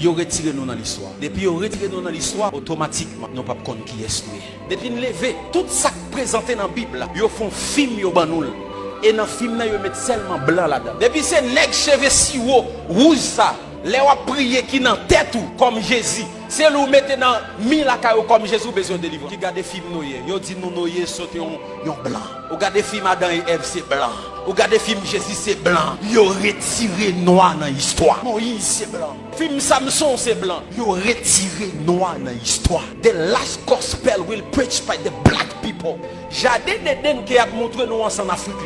ils ont retiré nous dans l'histoire. Depuis ils ont retiré nous dans l'histoire, automatiquement, nous ne pouvons pas connaître qui est nous. Depuis nous lever, tout ça présenté dans la Bible, ils font film, ils ont et dans le film, ils mettent seulement blanc là-dedans. Depuis c'est nèg cheveux si haut, rouge ça. Les wa prier qui dans tête ou comme Jésus. C'est nous mettez dans mille akayo comme Jésus besoin de délivrer. Qui garde film noyé, yo dit nous noyé sauter yon blanc. Ou garde film Adam et Ève c'est blanc. Ou garde film Jésus c'est blanc. Yo retiré noir dans l'histoire. Moïse c'est blanc. Film Samson c'est blanc. Yo retiré noir dans l'histoire. The last gospel will preach by the black people. Jardin d'Éden qui a montré nous en Afrique.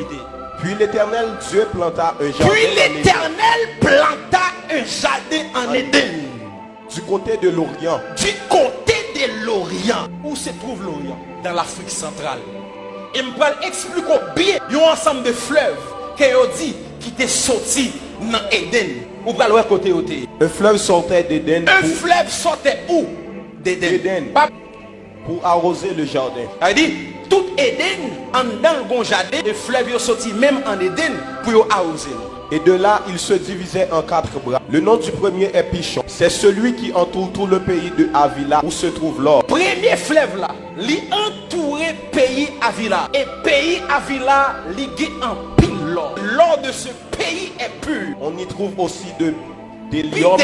Puis l'Éternel Dieu planta un jardin. Puis l'Éternel planta un jardin en Éden. Du côté de l'Orient. Du côté de l'Orient. Où se trouve l'Orient? Dans l'Afrique centrale. Et je vais expliquer bien. Il y a un ensemble de fleuves qui ont dit qui étaient sortis dans Éden. Où va le côté côté? Un fleuve sortait d'Éden. Un fleuve sortait où? D'Éden. Pour arroser le jardin. Elle dit, tout Éden, en dans le jardin, le fleuve est sorti même en Éden pour arroser. Et de là, il se divisait en 4 bras. Le nom du premier est Pichon. C'est celui qui entoure tout le pays de Havila où se trouve l'or. Premier fleuve là, il entourait pays Havila. Et pays Havila, il a en pile l'or. L'or de ce pays est pur. On y trouve aussi des lions.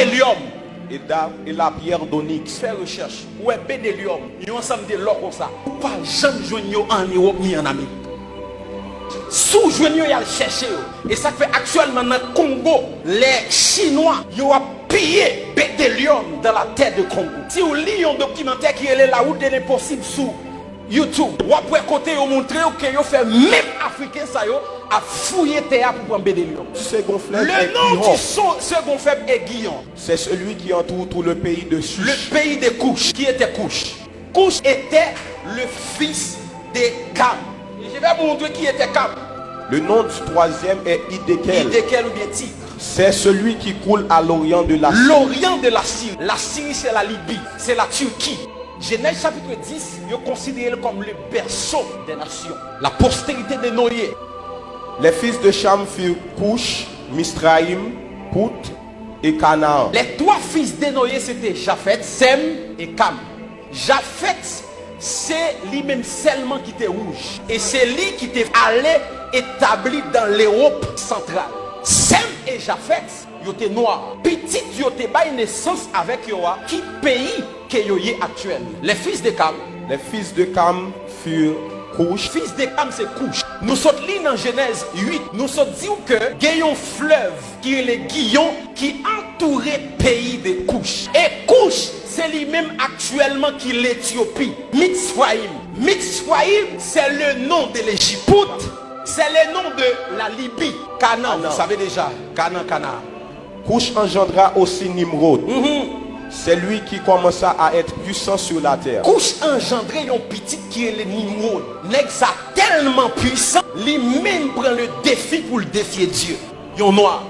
Et la pierre d'onyx. Faire recherche. Ouais, bédélium. Il y a ensemble de l'or comme ça. Pas jamais joindre en Europe ni en Amérique. Sous joindre il y a le chercher. Et ça fait actuellement dans le Congo, les Chinois, ils ont pillé bédélium dans la terre de Congo. Si vous lisez un documentaire qui est la route de l'impossible sous YouTube, ou après côté vous montrer que vous fait même africain ça a fouillé terre pour prendre bédélium. Le nom du second fleuve est Guillon. C'est celui qui entoure tout le pays de Cush. Le pays de Cush. Qui était Cush? Cush était le fils de Cam. Je vais vous montrer qui était Cam. Le nom du troisième est Hiddekel. Hiddekel ou bien Tigre. C'est celui qui coule à l'orient de la Syrie. L'orient de la Syrie. La Syrie c'est la Libye, c'est la Turquie. Genèse chapitre 10, il est considéré comme le berceau des nations. La postérité de Noé. Les fils de Cham furent Cush, Misraïm, Pout et Canaan. Les 3 fils de Noé c'était Japhet, Sem et Cam. Japhet, c'est lui-même seulement qui était rouge. Et c'est lui qui était allé établi dans l'Europe centrale. Sem et Japhet, ils étaient noirs. Petit, ils étaient bail naissance avec Yoa. Qui pays que Yoye actuel? Les fils de Cam. Les fils de Cam furent Cush. Fils de Cam c'est Cush. Nous sommes là dans Genèse 8. Nous sommes dit que il y a un fleuve qui est le Guillon qui entourait le pays de Cush. Et Cush, c'est lui-même actuellement qui est l'Éthiopie. Mitzrayim. Mitzrayim, c'est le nom de l'Égypte. C'est le nom de la Libye. Canaan, vous savez déjà. Canaan. Cush engendra aussi Nimrod. C'est lui qui commença à être puissant sur la terre. Cush engendré un petit qui est le Nimrod. Nex a tellement puissant, lui-même prend le défi pour le défier Dieu. Yon noir.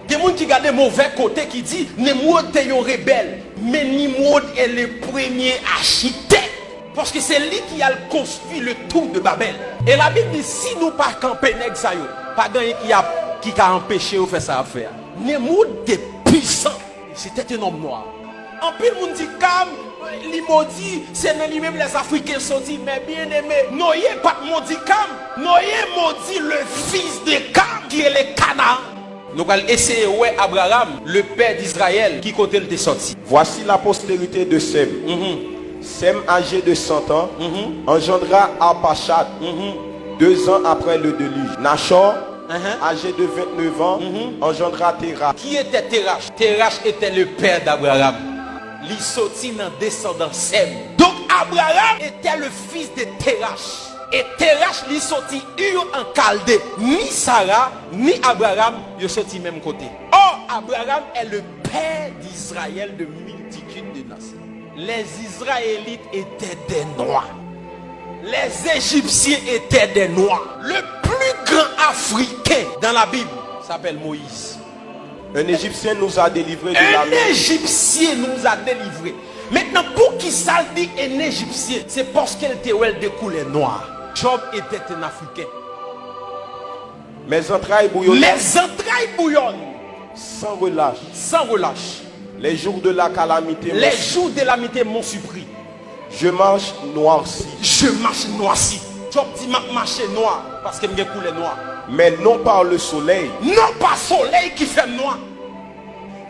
Des gens qui regardent mauvais côté qui dit Nimrod est un rebelle. Mais Nimrod est le premier architecte. Parce que c'est lui qui a construit le tour de Babel. Et la Bible dit si nous pas camper Nex ça yo, pas gagner qui a empêché de faire ça à faire. Nimrod est puissant. C'était un homme noir. En plus, le monde dit Cam, il maudit, c'est dans lui-même les Africains sont dit, mais bien aimé, Noé pas maudit Cam, Noé maudit le fils de Cam qui est le Canaan. Nous allons essayer ouais Abraham, le père d'Israël, qui côté il est sorti. Voici la postérité de Sem. Sem, âgé de 100 ans, engendra Arpachad 2 ans après le déluge. Nachor, âgé de 29 ans, engendra Terach. Qui était Terach? Terach était le père d'Abraham. Il sortit dans descendance Sem. Donc Abraham était le fils de Terach. Et Terach lui sorti Ur en Chaldée. Ni Sarah, ni Abraham, ils sorti même côté. Or, Abraham est le père d'Israël de multitude de nations. Les Israélites étaient des noirs. Les Égyptiens étaient des noirs. Le plus grand Africain dans la Bible s'appelle Moïse. Un Égyptien nous a délivrés de la main. Un Égyptien nous a délivrés. Maintenant, pour qui ça dit un Égyptien? C'est parce qu'elle était de couleur noire. Job était un Africain. Mes entrailles bouillonnent. Les entrailles bouillonnent. Sans relâche. Sans relâche. Les jours de la calamité. Les jours de la calamité m'ont surpris. Je marche noirci. Je marche noirci. Job dit marcher noir parce que me coulé noir. Mais non par le soleil. Non pas soleil qui fait noir.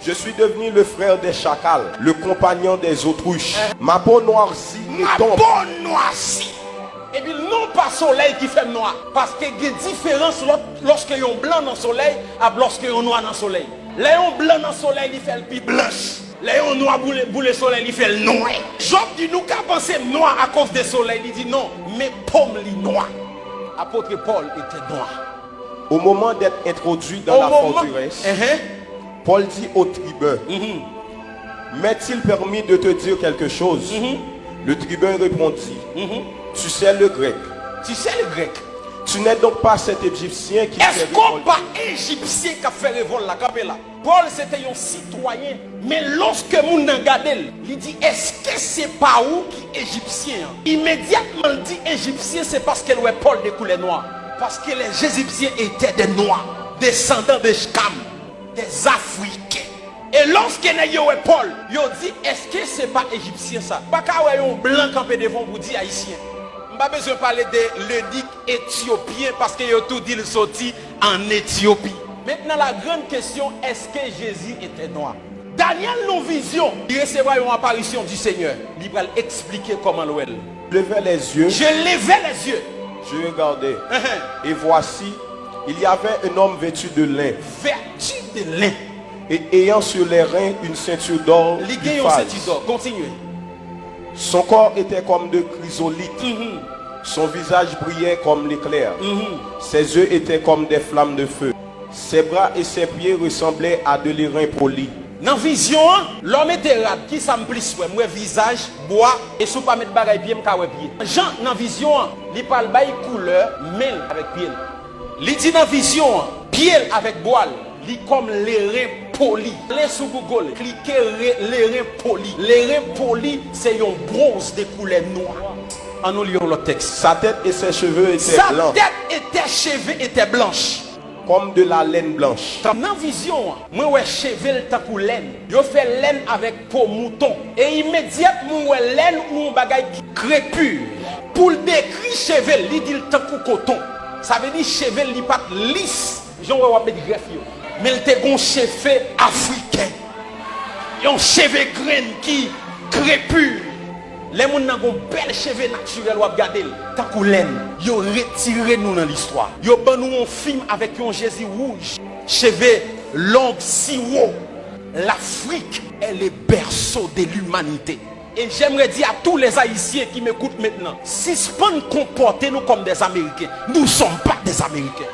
Je suis devenu le frère des chacals, le compagnon des autruches. Ma peau noircie Ma tombe. peau noircie. Et puis non pas soleil qui fait noir. Parce qu'il y a une différence lorsque y a un blanc dans le soleil et lorsque y a un noir dans le soleil. Là, un blanc dans le soleil, il fait le plus blanche. Là, un noir pour le soleil, il fait le noir. Job dit nous qu'à penser noir à cause du soleil. Il dit non, mais pomme li noir. Apôtre Paul était noir. Au moment d'être introduit dans la forteresse, Paul dit au tribun, m'est-il permis de te dire quelque chose? Le tribun répondit, tu sais le grec. Tu sais le grec. Tu n'es donc pas cet Égyptien qui Est-ce qu'on pas Égyptien qui a fait révolte là? Paul c'était un citoyen. Mais lorsque moun nan gade, il dit est-ce que c'est pas où qui est Égyptien? Immédiatement il dit Égyptien, c'est parce que Paul de couleur noire. Parce que les Égyptiens étaient des noirs, descendants de Sham, des Africains. Et lorsque Paul, il dit est-ce que c'est pas Égyptien ça? Pas qu'à un blanc campé devant vous dire haïtien. Je n'ai pas besoin de parler de l'eunuque éthiopien parce qu'il a tout dit le sorti en Éthiopie. Maintenant la grande question, est-ce que Jésus était noir? Daniel non vision, il recevra une apparition du Seigneur. Il va expliquer comment l'ouel. Je levais les yeux. Je levais les yeux. Je regardais. Et voici, il y avait un homme vêtu de lin. Vêtu de lin. Et ayant sur les reins une ceinture d'or. Continuez. Son corps était comme de chrysolite. Son visage brillait comme l'éclair. Ses yeux étaient comme des flammes de feu. Ses bras et ses pieds ressemblaient à de l'airain poli. Dans la vision, l'homme était rade. Qui s'amplis, moi visage, bois, et si vous pas mettre bagaille pied, m'ka pied. Jean, dans la vision, il parle de couleur, mêle avec pied. Il dit dans la vision, pied avec bois, il comme l'airain poli. Les sous Google, cliquez l'airain poli. L'airain poli, c'est un bronze de couleur noire. En nous lisons le texte. Sa tête et ses cheveux étaient blancs. Sa tête et ses cheveux étaient blanches. Comme de la laine blanche. Dans la vision, moi ouais cheveux tant que laine. Yo fait laine avec peau mouton. Et immédiatement ouais laine ou un bagage qui crépule. Pour le décrire cheveux, il dit tant que coton. Ça veut dire cheveux li pas lisse. J'en vais mettre greffe yo. Mais il te gon cheveux africain. Un cheveux grain qui crépule. Les gens ont un bel cheveux naturel ou regarder tant que laine. Yo retiré nous dans l'histoire. Yo ban nous un film avec un Jésus rouge, cheveux longs si haut. L'Afrique est le berceau de l'humanité. Et j'aimerais dire à tous les Haïtiens qui m'écoutent maintenant, si ce pas nous comporter nous comme des Américains, nous ne sommes pas des Américains.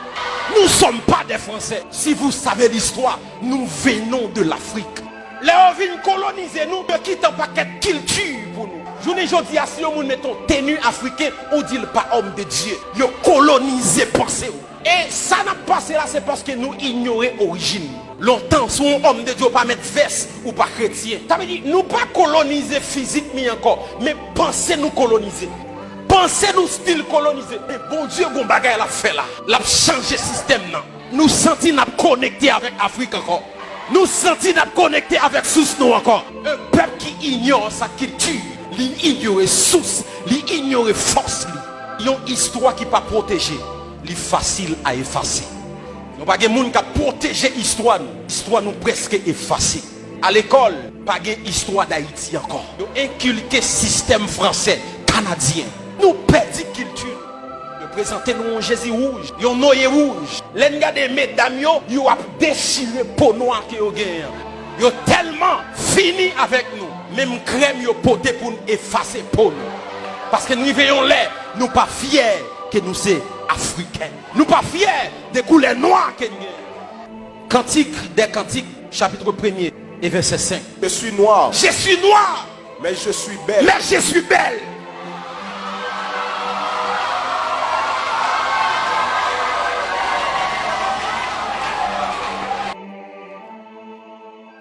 Nous ne sommes pas des Français. Si vous savez l'histoire, nous venons de l'Afrique. Les gens viennent coloniser nous, de quitter un paquet de culture pour nous. Je ne dis pas si nous mettons tenue africaine, on dit pas homme de Dieu. Ils ont colonisé pensée. Et ça n'a pas passé là, c'est parce que nous ignorons l'origine. Longtemps, si un homme de Dieu pas mettre veste ou pas chrétien. Ça veut dire, nous pas coloniser physiquement encore, mais pensez nous coloniser. Pensez nous style colonisé. Et bon Dieu, bon bagay l'a fait là. L'a changé système là. Nous sentons nous connecter avec l'Afrique encore. Nous sentons nous connecter avec source nous encore. Un peuple qui ignore sa culture, il ignore source, il ignore force. Il y a une histoire qui pas protégée, il est facile à effacer. Nous pas de monde qui protéger l'histoire. L'histoire nous presque effacée. À l'école, pas de histoire d'Haïti encore. Nous inculquer système français, canadien. Nous perdons culture. Nous présentons nous un Jésus rouge, un Noé rouge. Les gars des mesdames, ils ont déchiré peau noire que vous gagnez. Ils ont tellement fini avec nous. Même crème, ils ont porté pour nous effacer peau nous. Parce que nous veillons l'air, nous pas fiers que nous sommes africains. Nous pas fiers des couleurs noires que nous avons. Cantique des Cantiques, chapitre 1er et verset 5. Je suis noir. Je suis noir. Mais je suis belle. Mais je suis belle.